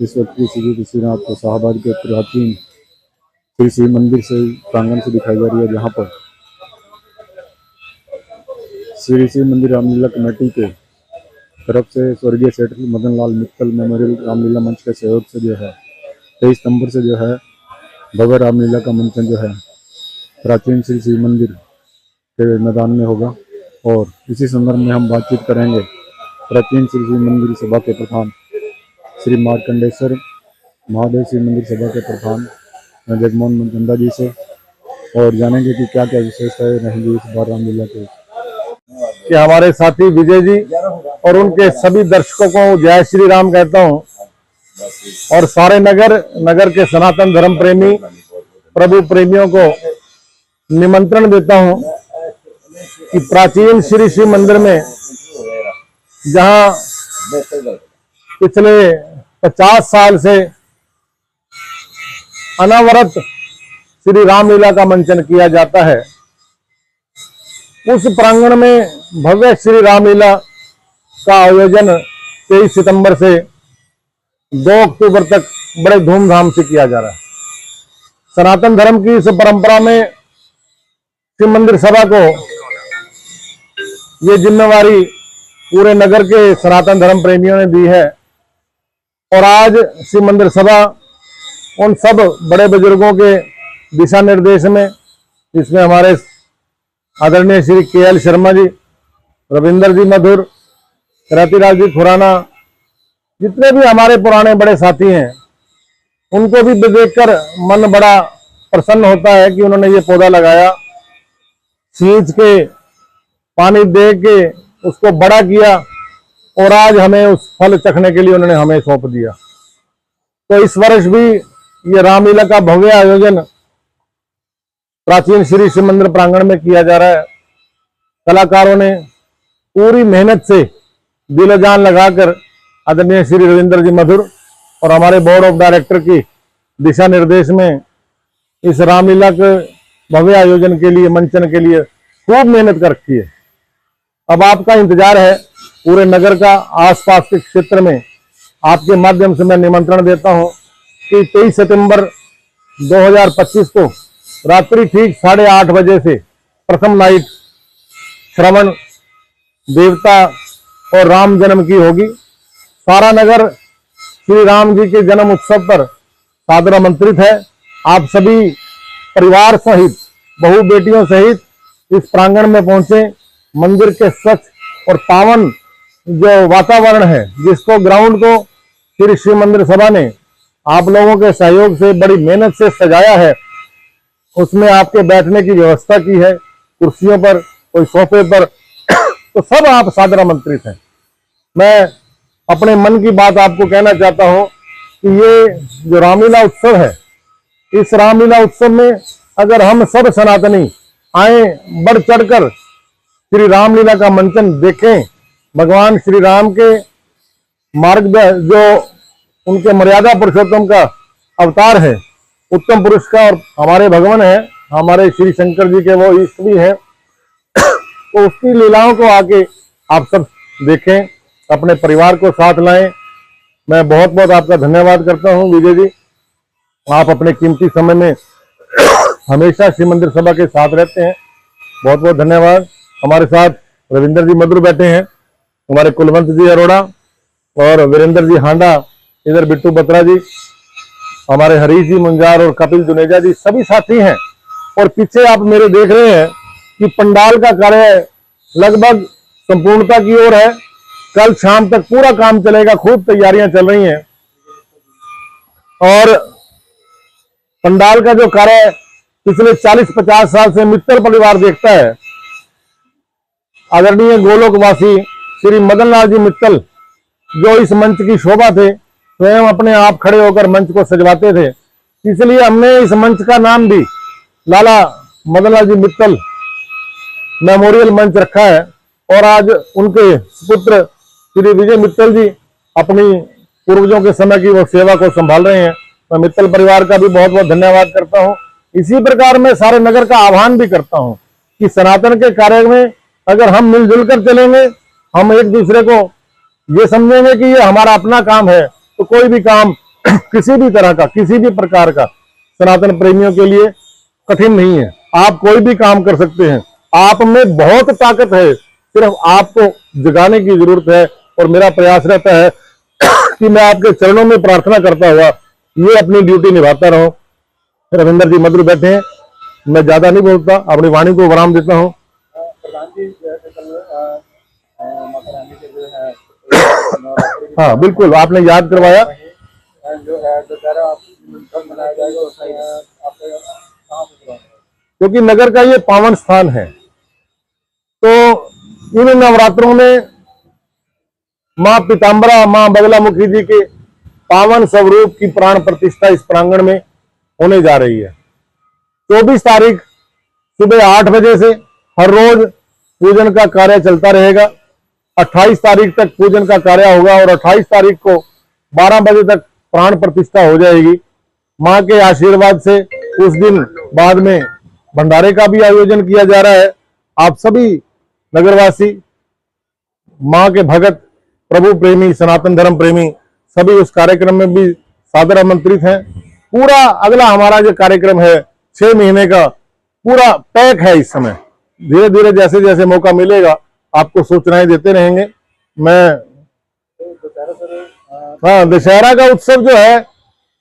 इस वक्त की श्री ऋषिनाथ को शाहबाद के प्राचीन श्री शिव मंदिर से प्रांगण से दिखाई जा रही है, जहाँ पर श्री शिव मंदिर रामलीला कमेटी के तरफ से स्वर्गीय सेठ मदन लाल मित्तल मेमोरियल रामलीला मंच के सहयोग से जो है 23 सितंबर से जो है भव्य रामलीला का मंचन जो है प्राचीन श्री शिव मंदिर के मैदान में होगा। और इसी संदर्भ में हम बातचीत करेंगे प्राचीन श्री शिव मंदिर सभा के प्रधान श्री मार्कंडेश्वर महादेव शिव मंदिर सभा के प्रधान जगमोहन मंगंदा जी से, और जानेंगे कि क्या क्या विशेषताएं रहेंगी इस बार रामलीला के। कि हमारे साथी विजय जी और उनके सभी दर्शकों को जय श्री राम कहता हूं, और सारे नगर के सनातन धर्म प्रेमी प्रभु प्रेमियों को निमंत्रण देता हूं कि प्राचीन श्री शिव मंदिर में जहां पिछले 50 साल से अनवरत श्री रामलीला का मंचन किया जाता है, उस प्रांगण में भव्य श्री रामलीला का आयोजन 23 सितंबर से 2 अक्टूबर तक बड़े धूमधाम से किया जा रहा है। सनातन धर्म की इस परंपरा में शिव मंदिर सभा को ये जिम्मेवारी पूरे नगर के सनातन धर्म प्रेमियों ने दी है, और आज शिव मंदिर सभा उन सब बड़े बुजुर्गों के दिशा निर्देश में, जिसमें हमारे आदरणीय श्री KL शर्मा जी, रविंदर जी मधुर, रतिराज जी खुराना, जितने भी हमारे पुराने बड़े साथी हैं, उनको भी देखकर मन बड़ा प्रसन्न होता है कि उन्होंने ये पौधा लगाया, सींच के पानी दे के उसको बड़ा किया, और आज हमें उस फल चखने के लिए उन्होंने हमें सौंप दिया। तो इस वर्ष भी ये रामलीला का भव्य आयोजन प्राचीन श्री शिव मंदिर प्रांगण में किया जा रहा है। कलाकारों ने पूरी मेहनत से दिल जान लगाकर आदरणीय श्री रविंद्र जी मधुर और हमारे बोर्ड ऑफ डायरेक्टर की दिशा निर्देश में इस रामलीला के भव्य आयोजन के लिए, मंचन के लिए खूब मेहनत कर रखी है। अब आपका इंतजार है पूरे नगर का, आसपास के क्षेत्र में। आपके माध्यम से मैं निमंत्रण देता हूं कि 23 सितंबर 2025 को रात्रि ठीक 8:30 बजे से प्रथम नाइट श्रवण देवता और राम जन्म की होगी। सारा नगर श्री राम जी के जन्म उत्सव पर सादर आमंत्रित है। आप सभी परिवार सहित, बहू बेटियों सहित इस प्रांगण में पहुंचे। मंदिर के स्वच्छ और पावन जो वातावरण है, जिसको ग्राउंड को श्री शिव मंदिर सभा ने आप लोगों के सहयोग से बड़ी मेहनत से सजाया है, उसमें आपके बैठने की व्यवस्था की है, कुर्सियों पर, कोई सोफे पर तो सब आप सादर आमंत्रित हैं। मैं अपने मन की बात आपको कहना चाहता हूं कि ये जो रामलीला उत्सव है, इस रामलीला उत्सव में अगर हम सब सनातनी आए, बढ़ चढ़कर श्री रामलीला का मंचन देखें, भगवान श्री राम के मार्ग जो उनके मर्यादा पुरुषोत्तम का अवतार है, उत्तम पुरुष का, और हमारे भगवान है, हमारे श्री शंकर जी के वो इष्ट भी हैं, तो उसकी लीलाओं को आके आप सब देखें, अपने परिवार को साथ लाएं। मैं बहुत बहुत आपका धन्यवाद करता हूं विजय जी, आप अपने कीमती समय में हमेशा शिव मंदिर सभा के साथ रहते हैं। बहुत बहुत धन्यवाद। हमारे साथ रविंदर जी मधुर बैठे हैं, हमारे कुलवंत जी अरोड़ा और वीरेंद्र जी हांडा, इधर बिट्टू बत्रा जी, हमारे हरीश जी मुंजार और कपिल जुनेजा जी, सभी साथी हैं। और पीछे आप मेरे देख रहे हैं कि पंडाल का कार्य लगभग संपूर्णता की ओर है। कल शाम तक पूरा काम चलेगा, खूब तैयारियां चल रही हैं। और पंडाल का जो कार्य पिछले 40-50 साल से मित्तल परिवार देखता है। आदरणीय गोलोकवासी श्री मदन लाल जी मित्तल, जो इस मंच की शोभा थे, स्वयं अपने आप खड़े होकर मंच को सजवाते थे, इसलिए हमने इस मंच का नाम भी लाला मदन लाल जी मित्तल मेमोरियल मंच रखा है। और आज उनके पुत्र श्री विजय मित्तल जी अपनी पूर्वजों के समय की वो सेवा को संभाल रहे हैं। मैं मित्तल परिवार का भी बहुत बहुत धन्यवाद करता हूं। इसी प्रकार मैं सारे नगर का आह्वान भी करता हूं कि सनातन के कार्य में अगर हम मिलजुल कर चलेंगे, हम एक दूसरे को ये समझेंगे कि ये हमारा अपना काम है, तो कोई भी काम किसी भी तरह का, किसी भी प्रकार का सनातन प्रेमियों के लिए कठिन नहीं है। आप कोई भी काम कर सकते हैं। आप में बहुत ताकत है, सिर्फ आपको जगाने की जरूरत है। और मेरा प्रयास रहता है कि मैं आपके चरणों में प्रार्थना करता हुआ ये अपनी ड्यूटी निभाता रहूं। रविंदर जी मधुर बैठे हैं, मैं ज्यादा नहीं बोलता, अपनी वाणी को विराम देता हूं। प्रधान जी, जैसे कल माता रानी के जो है नवरात्रि की हाँ बिल्कुल, आपने याद करवाया। जो है दशहरा आप कब मनाया जाएगा, उसमें आपका कहाँ पे प्लान है? क्योंकि नगर का ये पावन स्थान है, तो इन नवरात्रों में मां पीताम्बरा, मां बगलामुखी जी के पावन स्वरूप की प्राण प्रतिष्ठा इस प्रांगण में होने जा रही है। 24 तारीख सुबह 8 बजे से हर रोज पूजन का कार्य चलता रहेगा। 28 तारीख तक पूजन का कार्य होगा और 28 तारीख को 12 बजे तक प्राण प्रतिष्ठा हो जाएगी। मां के आशीर्वाद से उस दिन बाद में भंडारे का भी आयोजन किया जा रहा है। आप सभी नगरवासी, मां के भगत, प्रभु प्रेमी, सनातन धर्म प्रेमी सभी उस कार्यक्रम में भी सादर आमंत्रित हैं। पूरा अगला हमारा जो कार्यक्रम है 6 महीने का पूरा पैक है। इस समय धीरे धीरे जैसे जैसे मौका मिलेगा आपको सूचनाएं देते रहेंगे। मैं हाँ, दशहरा का उत्सव जो है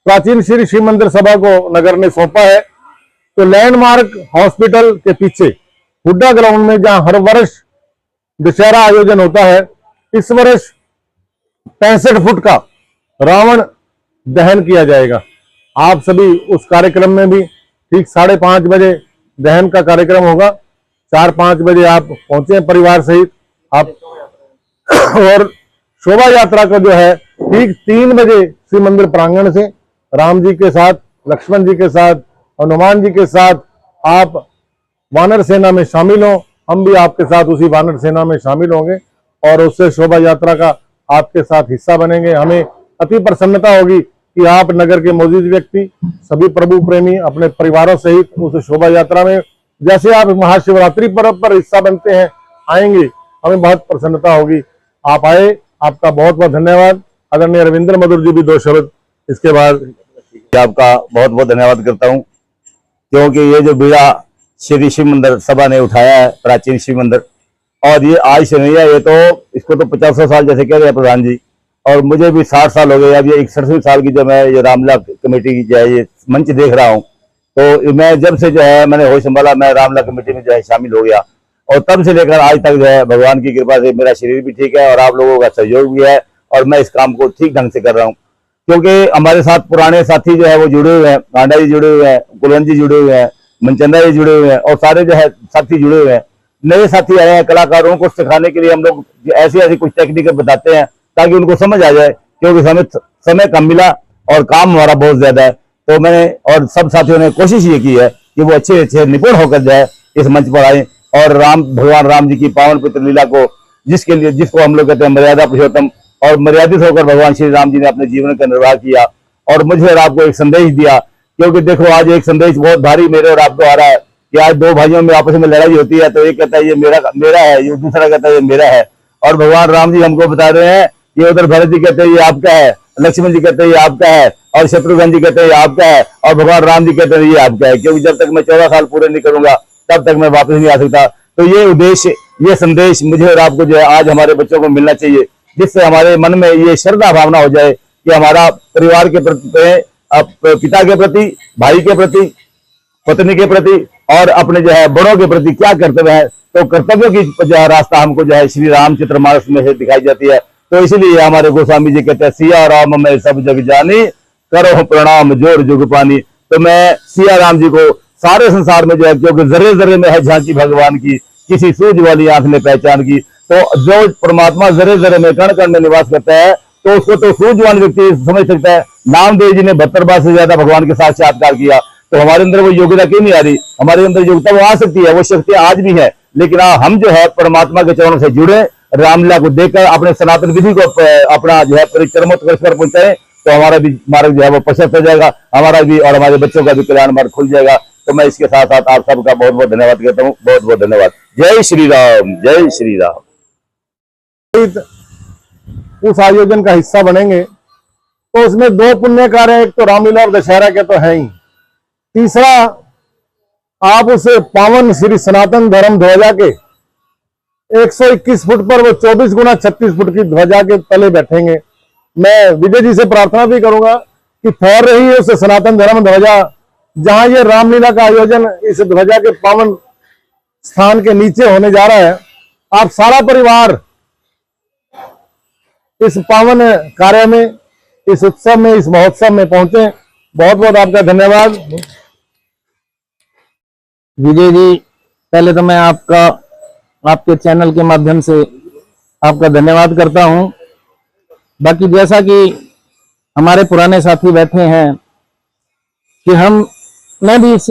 प्राचीन श्री शिव मंदिर सभा को नगर ने सौंपा है। तो लैंडमार्क हॉस्पिटल के पीछे हुड्डा ग्राउंड में जहां हर वर्ष दशहरा आयोजन होता है, इस वर्ष 65 फुट का रावण दहन किया जाएगा। आप सभी उस कार्यक्रम में भी ठीक 5:30 बजे दहन का कार्यक्रम होगा। 4-5 बजे आप पहुंचे परिवार सहित आप और शोभा यात्रा को जो है ठीक 3 बजे शिव मंदिर प्रांगण से राम जी के साथ, लक्ष्मण जी के साथ, हनुमान जी के साथ आप वानर सेना में शामिल हो। हम भी आपके साथ उसी वानर सेना में शामिल होंगे और उससे शोभा यात्रा का आपके साथ हिस्सा बनेंगे। हमें अति प्रसन्नता होगी कि आप नगर के मौजूद व्यक्ति, सभी प्रभु प्रेमी अपने परिवारों सहित उस शोभा यात्रा में जैसे आप महाशिवरात्रि पर्व पर हिस्सा बनते हैं आएंगे, हमें बहुत प्रसन्नता होगी। आप आए, आपका बहुत बहुत धन्यवाद। आदरणीय रविंद्र मधुर जी भी 2 शब्द इसके बाद। आपका बहुत बहुत धन्यवाद करता हूं, क्योंकि ये जो बीड़ा श्री शिव मंदिर सभा ने उठाया है, प्राचीन शिव मंदिर, और ये आज से नहीं है, ये तो इसको तो 50 साल जैसे कह रहे हैं प्रधान जी, और मुझे भी 60 साल हो गए। अब ये 61वीं साल की जो मैं ये रामलीला कमेटी की जो है ये मंच देख रहा हूँ, तो मैं जब से जो है मैंने होश संभाला, मैं रामलीला कमेटी में जो है शामिल हो गया, और तब से लेकर आज तक जो है भगवान की कृपा से मेरा शरीर भी ठीक है और आप लोगों का सहयोग भी है, और मैं इस काम को ठीक ढंग से कर रहा हूँ। क्योंकि हमारे साथ पुराने साथी जो है वो जुड़े हुए हैं, पांडा जी जुड़े हुए हैं, कुलवंत जी जुड़े हुए हैं, मनचंदा जी जुड़े हुए हैं, और सारे जो है साथी जुड़े हुए हैं। नए साथी आए हैं, कलाकारों को सिखाने के लिए हम लोग ऐसी ऐसी कुछ टेक्निक बताते हैं ताकि उनको समझ आ जाए, क्योंकि समय कम मिला और काम हमारा बहुत ज्यादा है। तो मैंने और सब साथियों ने कोशिश ये की है कि वो अच्छे अच्छे निपुण होकर जाए इस मंच पर आए और भगवान राम जी की पावन पवित्र लीला को, जिसको हम लोग कहते हैं मर्यादा पुरुषोत्तम, और मर्यादित होकर भगवान श्री राम जी ने अपने जीवन का निर्वाह किया और मुझे और आपको एक संदेश दिया। क्योंकि देखो आज एक संदेश बहुत भारी मेरे और आपको आ रहा है कि आज 2 भाइयों में आपस में लड़ाई होती है, तो एक कहता है ये मेरा है, ये दूसरा कहता है ये मेरा है, और भगवान राम जी हमको बता रहे हैं, ये उधर भरत जी कहते हैं ये आपका है, लक्ष्मण जी कहते हैं ये आपका है, और शत्रुघ्न जी कहते हैं ये आपका है, और भगवान राम जी कहते हैं ये आपका है। क्योंकि जब तक मैं 14 साल पूरे नहीं करूंगा तब तक मैं वापस नहीं आ सकता। तो ये उद्देश्य, ये संदेश मुझे और आपको जो है आज हमारे बच्चों को मिलना चाहिए, जिससे हमारे मन में ये श्रद्धा भावना हो जाए कि हमारा परिवार के प्रति, पिता के प्रति, भाई के प्रति, पत्नी के प्रति और अपने जो है बड़ों के प्रति क्या कर्तव्य है। तो कर्तव्यों की जो है रास्ता हमको जो है श्री रामचंद्र मानस में से दिखाई जाती है। तो इसलिए हमारे गोस्वामी जी कहते हैं सिया राम मैं सब जग जानी, करो प्रणाम जोर जुग पानी। तो मैं सिया राम जी को सारे संसार में जो है, क्योंकि जर्रे जर्रे में है झांकी भगवान की, किसी सूझ वाली आंख ने पहचान की। तो जो परमात्मा जर्रे जर्रे में कण कण में निवास करता है, तो उसको तो सूझवान व्यक्ति समझ सकता है। नामदेव जी ने 72 बार से ज्यादा भगवान के साक्षात्कार किया, तो हमारे अंदर वो योग्यता क्यों नहीं आ रही? हमारे अंदर योग्यता वो आ सकती है, वो शक्ति आज भी है, लेकिन हम जो है परमात्मा के चरणों से जुड़े, रामलीला को देखकर अपने सनातन विधि को अपना जो है परिचर्मोत्कर्ष पर पहुंचाए, तो हमारा भी मार्ग जो है वो प्रशस्त हो जाएगा, हमारा भी और हमारे बच्चों का भी कल्याण मार्ग खुल जाएगा। तो मैं इसके साथ साथ आप सबका बहुत बहुत धन्यवाद करता हूँ। बहुत बहुत धन्यवाद। जय श्री राम, जय श्री राम। उस आयोजन का हिस्सा बनेंगे तो उसमें 2 पुण्य कार्य, एक तो रामलीला और दशहरा के तो है ही, तीसरा आप उस पावन श्री सनातन धर्म ध्वजा के 121 फुट पर वो 24 गुना 36 फुट की ध्वजा के तले बैठेंगे। मैं विजय जी से प्रार्थना भी करूंगा कि फहर रही है उस सनातन धर्म ध्वजा, जहां ये रामलीला का आयोजन इस ध्वजा के पावन स्थान के नीचे होने जा रहा है। आप सारा परिवार इस पावन कार्य में, इस उत्सव में, इस महोत्सव में पहुंचे। बहुत बहुत आपका धन्यवाद। विजय जी, पहले तो मैं आपके चैनल के माध्यम से आपका धन्यवाद करता हूं। बाकी जैसा कि हमारे पुराने साथी बैठे हैं कि मैं भी इस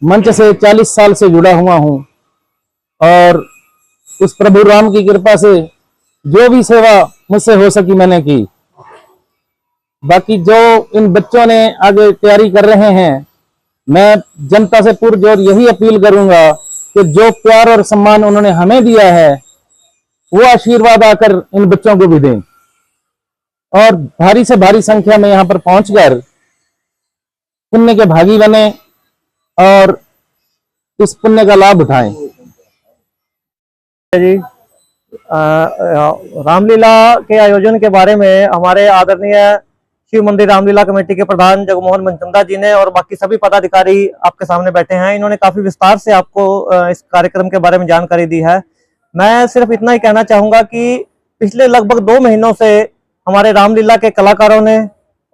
मंच से 40 साल से जुड़ा हुआ हूं और उस प्रभु राम की कृपा से जो भी सेवा मुझसे हो सकी मैंने की। बाकी जो इन बच्चों ने आगे तैयारी कर रहे हैं, मैं जनता से पुरजोर यही अपील करूंगा कि जो प्यार और सम्मान उन्होंने हमें दिया है वो आशीर्वाद आकर इन बच्चों को भी दें और भारी से भारी संख्या में यहां पर पहुंचकर पुण्य के भागी बने और इस पुण्य का लाभ उठाएं। जी, रामलीला के आयोजन के बारे में हमारे आदरणीय शिव मंदिर रामलीला कमेटी के प्रधान जगमोहन मनचंदा जी ने और बाकी सभी पदाधिकारी आपके सामने बैठे हैं। इन्होंने काफी विस्तार से आपको इस कार्यक्रम के बारे में जानकारी दी है। मैं सिर्फ इतना ही कहना चाहूंगा कि पिछले लगभग 2 महीनों से हमारे रामलीला के कलाकारों ने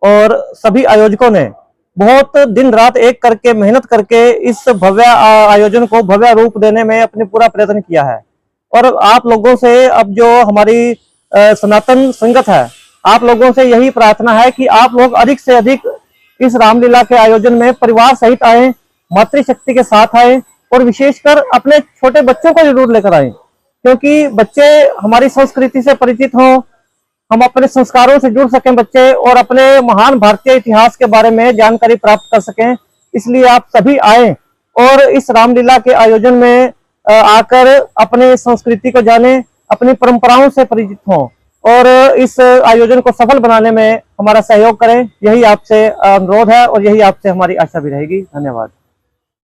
और सभी आयोजकों ने बहुत दिन रात एक करके मेहनत करके इस भव्य आयोजन को भव्य रूप देने में अपने पूरा प्रयत्न किया है। और आप लोगों से अब जो हमारी सनातन संगत है, आप लोगों से यही प्रार्थना है कि आप लोग अधिक से अधिक इस रामलीला के आयोजन में परिवार सहित आए, मातृशक्ति के साथ आए और विशेषकर अपने छोटे बच्चों को जरूर लेकर आए, क्योंकि बच्चे हमारी संस्कृति से परिचित हों, हम अपने संस्कारों से जुड़ सकें बच्चे और अपने महान भारतीय इतिहास के बारे में जानकारी प्राप्त कर सकें। इसलिए आप सभी आए और इस रामलीला के आयोजन में आकर अपने संस्कृति को जाने, अपनी परंपराओं से परिचित हों और इस आयोजन को सफल बनाने में हमारा सहयोग करें। यही आपसे अनुरोध है और यही आपसे हमारी आशा भी रहेगी। धन्यवाद।